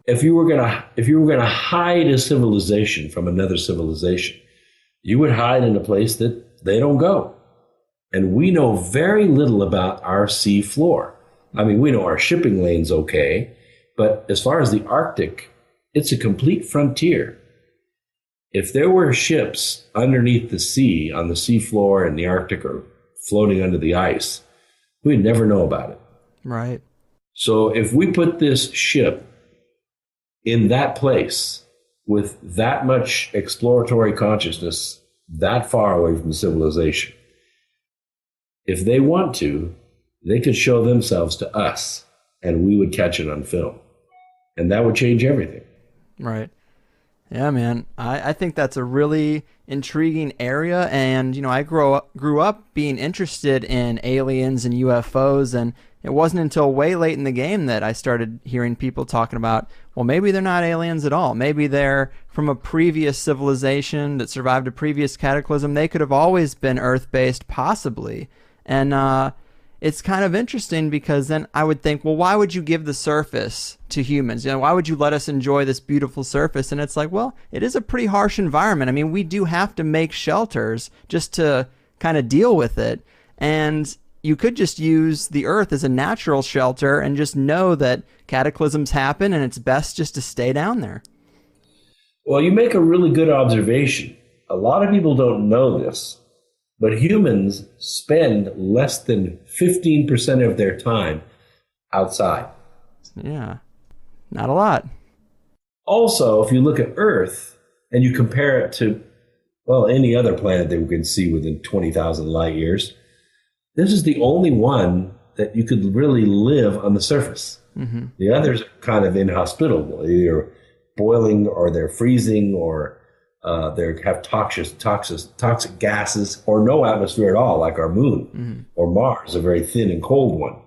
If you were gonna hide a civilization from another civilization, you would hide in a place that they don't go. And we know very little about our sea floor. We know our shipping lane's okay, but as far as the Arctic, it's a complete frontier. If there were ships underneath the sea, on the sea floor in the Arctic, or floating under the ice, we'd never know about it. Right. So if we put this ship in that place with that much exploratory consciousness, that far away from civilization, if they want to, they could show themselves to us and we would catch it on film. And that would change everything. Right. Yeah, man. I think that's a really intriguing area, and I grew up being interested in aliens and UFOs, and it wasn't until way late in the game that I started hearing people talking about, well, maybe they're not aliens at all. Maybe they're from a previous civilization that survived a previous cataclysm. They could have always been Earth-based, possibly. And it's kind of interesting, because then I would think, well, why would you give the surface to humans? Why would you let us enjoy this beautiful surface? And it's like, well, it is a pretty harsh environment. We do have to make shelters just to kind of deal with it. And you could just use the Earth as a natural shelter and just know that cataclysms happen and it's best just to stay down there. Well, you make a really good observation. A lot of people don't know this, but humans spend less than 15% of their time outside. Yeah, not a lot. Also, if you look at Earth and you compare it to, well, any other planet that we can see within 20,000 light years, this is the only one that you could really live on the surface. Mm-hmm. The others are kind of inhospitable. They're boiling or they're freezing or they have toxic gases or no atmosphere at all, like our moon. Mm-hmm. Or Mars, a very thin and cold one.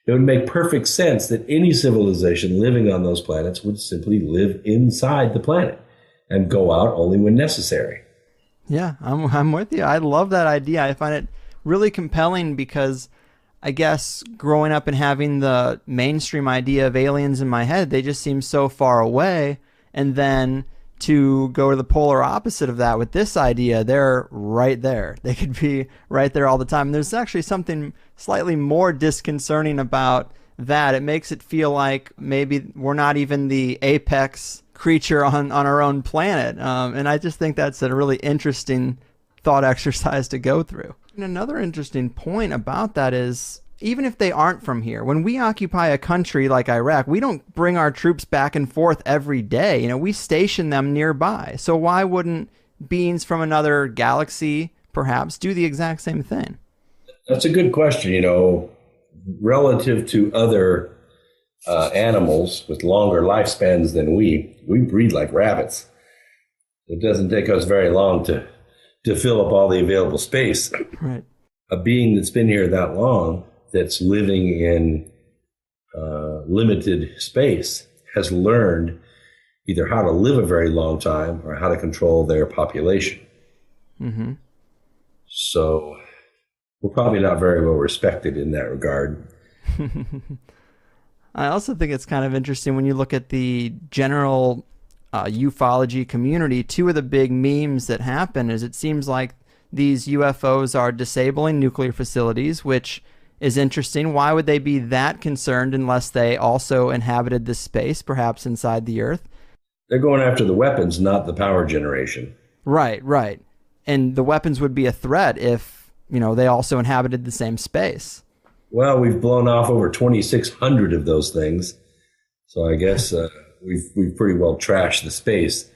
It would make perfect sense that any civilization living on those planets would simply live inside the planet and go out only when necessary. Yeah, I'm with you. I love that idea. I find it really compelling because I guess growing up and having the mainstream idea of aliens in my head, they just seem so far away. And then to go to the polar opposite of that with this idea, they're right there. They could be right there all the time. And there's actually something slightly more disconcerting about that. It makes it feel like maybe we're not even the apex creature on our own planet. And I just think that's a really interesting thought exercise to go through. And another interesting point about that is, even if they aren't from here, when we occupy a country like Iraq, we don't bring our troops back and forth every day. You know, we station them nearby. So why wouldn't beings from another galaxy perhaps do the exact same thing? That's a good question. You know, relative to other animals with longer lifespans than we breed like rabbits. It doesn't take us very long to fill up all the available space. Right. A being that's been here that long, that's living in limited space, has learned either how to live a very long time or how to control their population. Mm-hmm. So we're probably not very well respected in that regard. I also think it's kind of interesting when you look at the general ufology community. Two of the big memes that happen is it seems like these UFOs are disabling nuclear facilities, which is interesting. Why would they be that concerned unless they also inhabited this space, perhaps inside the Earth? They're going after the weapons, not the power generation. Right, right. And the weapons would be a threat if, you know, they also inhabited the same space. Well, we've blown off over 2,600 of those things. So I guess we've pretty well trashed the space.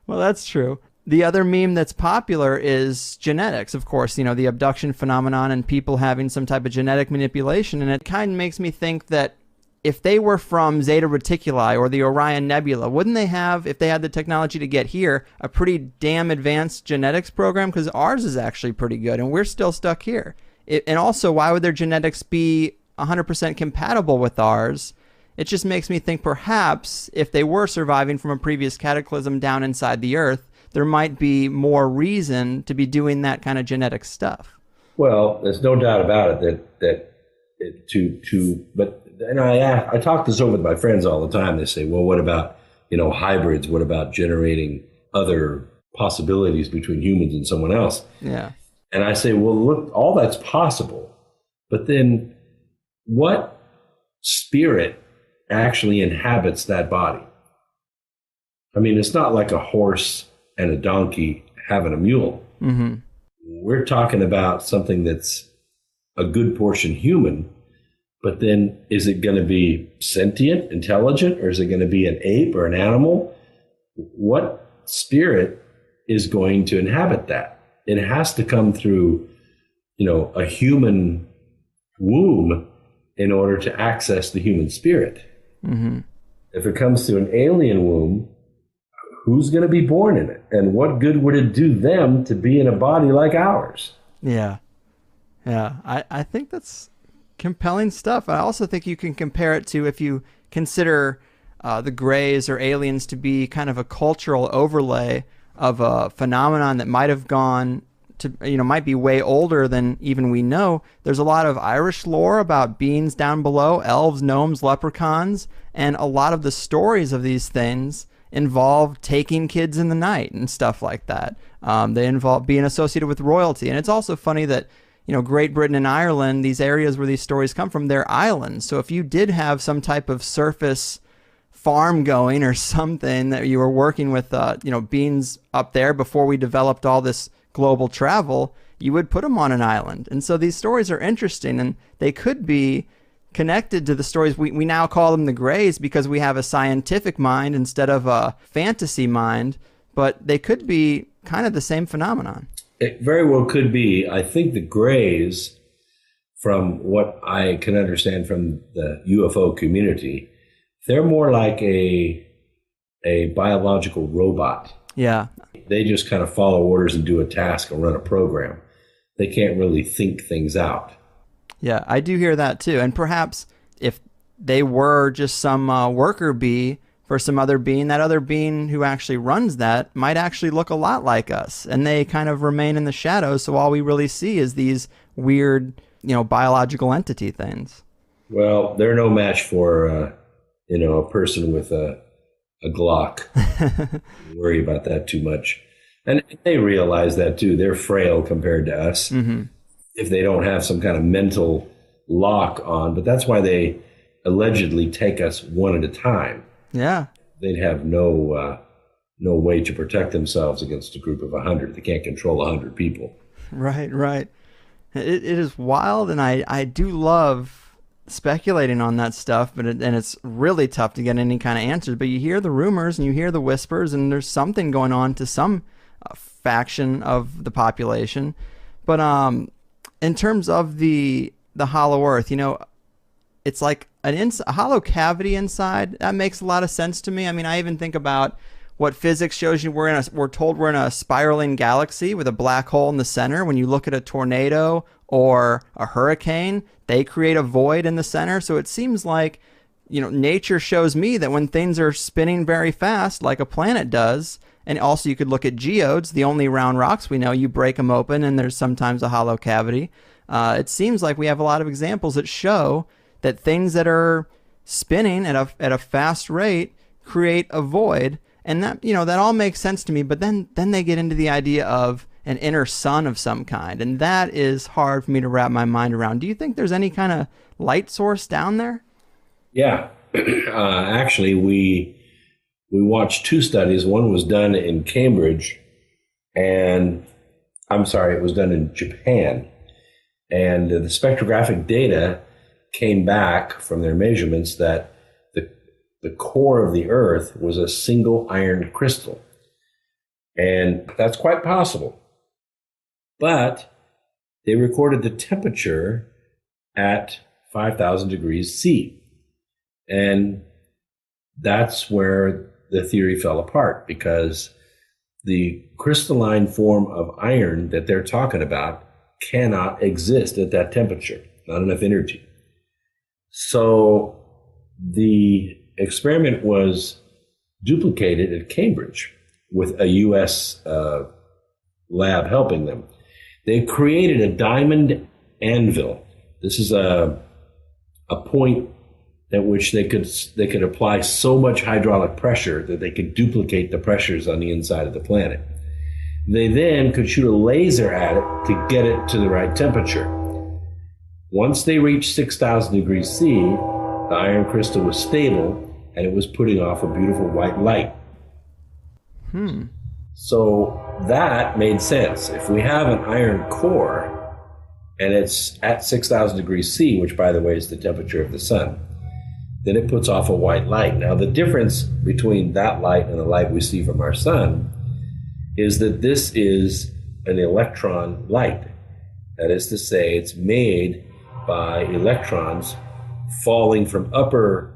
Well, that's true. The other meme that's popular is genetics, of course, you know, the abduction phenomenon and people having some type of genetic manipulation. And it kind of makes me think that if they were from Zeta Reticuli or the Orion Nebula, wouldn't they have, if they had the technology to get here, a pretty damn advanced genetics program? Because ours is actually pretty good and we're still stuck here. And also, why would their genetics be 100% compatible with ours? It just makes me think perhaps if they were surviving from a previous cataclysm down inside the Earth, there might be more reason to be doing that kind of genetic stuff. Well, there's no doubt about it but I talk this over with my friends all the time. They say, well, what about, you know, hybrids? What about generating other possibilities between humans and someone else? Yeah. And I say, well, look, all that's possible. But then what spirit actually inhabits that body? I mean, it's not like a horse and a donkey having a mule. Mm-hmm. We're talking about something that's a good portion human, but then is it going to be sentient, intelligent, or is it going to be an ape or an animal? What spirit is going to inhabit that? It has to come through, you know, a human womb in order to access the human spirit. Mm-hmm. If it comes through an alien womb, who's going to be born in it? And what good would it do them to be in a body like ours? Yeah. Yeah. I think that's compelling stuff. I also think you can compare it to, if you consider the Greys or aliens to be kind of a cultural overlay of a phenomenon that might have gone to, you know, might be way older than even we know. There's a lot of Irish lore about beings down below, elves, gnomes, leprechauns, and a lot of the stories of these things involve taking kids in the night and stuff like that. They involve being associated with royalty. And it's also funny that, you know, Great Britain and Ireland, these areas where these stories come from, they're islands. So if you did have some type of surface farm going or something that you were working with, you know, beings up there before we developed all this global travel, you would put them on an island. And so these stories are interesting, and they could be connected to the stories. We now call them the grays because we have a scientific mind instead of a fantasy mind, but they could be kind of the same phenomenon. It very well could be. I think the grays, from what I can understand from the UFO community, they're more like a biological robot. Yeah. They just kind of follow orders and do a task and run a program. They can't really think things out. Yeah, I do hear that too. And perhaps if they were just some worker bee for some other being, that other being who actually runs that might actually look a lot like us. And they kind of remain in the shadows. So all we really see is these weird, biological entity things. Well, they're no match for, a person with a Glock. Worry about that too much. And they realize that too. They're frail compared to us. Mm-hmm. If they don't have some kind of mental lock on, but that's why they allegedly take us one at a time. Yeah. They'd have no way to protect themselves against a group of 100. They can't control 100 people. Right. It is wild, and I do love speculating on that stuff, but it's really tough to get any kind of answers. But you hear the rumors and you hear the whispers, and there's something going on to some faction of the population. But in terms of the hollow earth, it's like a hollow cavity inside. That makes a lot of sense to me. I mean, I even think about what physics shows you. We're told we're in a spiraling galaxy with a black hole in the center. When you look at a tornado or a hurricane, they create a void in the center. So it seems like, nature shows me that when things are spinning very fast, like a planet does, and also you could look at geodes, the only round rocks we know, you break them open and there's sometimes a hollow cavity. It seems like we have a lot of examples that show that things that are spinning at a fast rate create a void. And that, that all makes sense to me. But then they get into the idea of an inner sun of some kind. And that is hard for me to wrap my mind around. Do you think there's any kind of light source down there? Yeah. Actually, we watched two studies. One was done in Cambridge, and it was done in Japan. And the spectrographic data came back from their measurements that the core of the Earth was a single iron crystal. And that's quite possible. But they recorded the temperature at 5,000 degrees C. And that's where the theory fell apart, because the crystalline form of iron that they're talking about cannot exist at that temperature, not enough energy. So the experiment was duplicated at Cambridge with a U.S. lab helping them. They created a diamond anvil. This is a point at which they could apply so much hydraulic pressure that they could duplicate the pressures on the inside of the planet. They then could shoot a laser at it to get it to the right temperature. Once they reached 6,000 degrees C, the iron crystal was stable and it was putting off a beautiful white light. So that made sense. If we have an iron core and it's at 6,000 degrees C, which by the way is the temperature of the sun, then it puts off a white light. Now the difference between that light and the light we see from our sun is that this is an electron light. That is to say, it's made by electrons falling from upper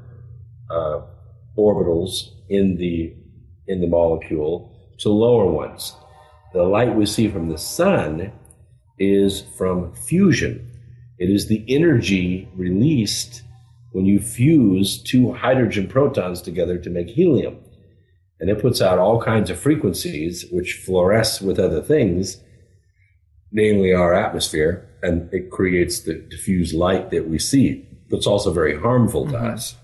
orbitals in the molecule to lower ones. The light we see from the sun is from fusion. It is the energy released when you fuse two hydrogen protons together to make helium. And it puts out all kinds of frequencies which fluoresce with other things, namely our atmosphere, and it creates the diffuse light that we see. But it's also very harmful to us.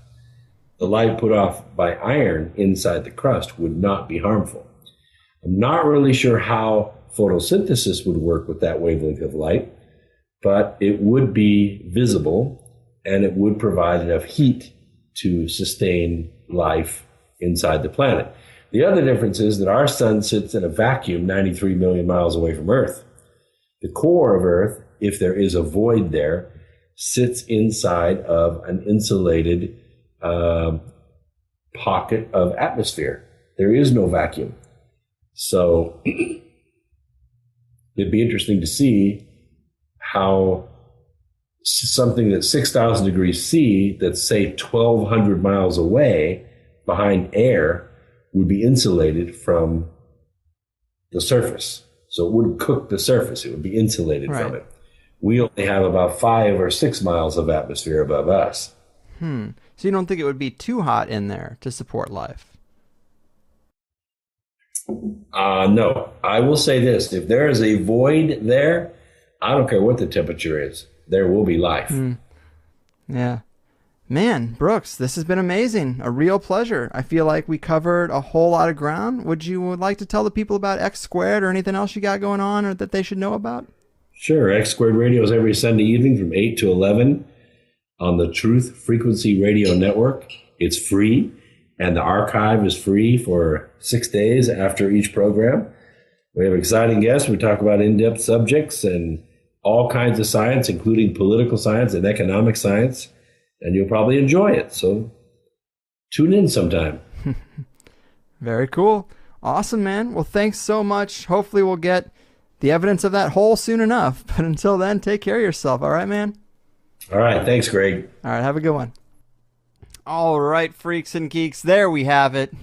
The light put off by iron inside the crust would not be harmful. I'm not really sure how photosynthesis would work with that wavelength of light, but it would be visible and it would provide enough heat to sustain life inside the planet. The other difference is that our sun sits in a vacuum 93 million miles away from Earth. The core of Earth, if there is a void there, sits inside of an insulated pocket of atmosphere. There is no vacuum. So it'd be interesting to see how something that's 6,000 degrees C, that's say 1,200 miles away behind air, would be insulated from the surface. So it wouldn't cook the surface. It would be insulated from it. We only have about 5 or 6 miles of atmosphere above us. So you don't think it would be too hot in there to support life? No. I will say this. If there is a void there, I don't care what the temperature is, there will be life. Yeah. Man, Brooks, this has been amazing. A real pleasure. I feel like we covered a whole lot of ground. Would you like to tell the people about X Squared or anything else you got going on or that they should know about? Sure. X Squared Radio is every Sunday evening from 8 to 11 on the Truth Frequency Radio Network. It's free, and the archive is free for 6 days after each program. We have exciting guests. We talk about in-depth subjects and all kinds of science, including political science and economic science, and you'll probably enjoy it. So tune in sometime. Very cool. Awesome, man. Well, thanks so much. Hopefully we'll get the evidence of that hole soon enough. But until then, take care of yourself. All right, man? All right. Thanks, Greg. All right. Have a good one. All right, freaks and geeks. There we have it.